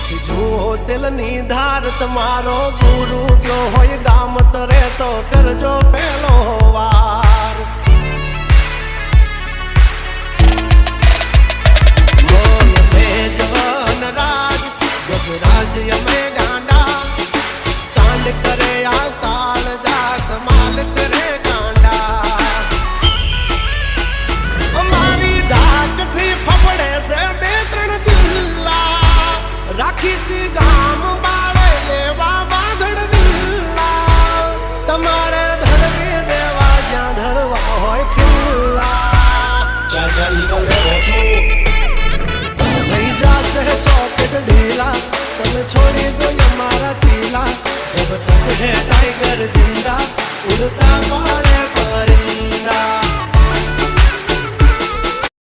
પછી જુઓ દિલની ધાર તમારો ગુરુ ગયો હોય ગામ તરે તો કરજો પેલો વાર બોલ ભેજવન રાજ ગજરાજ અમે ગાંડા કાંડ કરે આ કાળ જા કમાલ કરે ગાંડા અમારી ધાકથી ફફડે છે બે ત્રણ જિલ્લા રાખીશ ગામ બાળે લેવા બાગડ વિલ્લા તમારે ધરવી દેવા જ્યાં ધરવા હોય ખિલ્લા થઈ જશે સોકેટ ઢીલા તમે છોડી દો અમારા ચીલા જબ તક હે ટાઈગર જિંદા ઉડતા મારે પરિંદા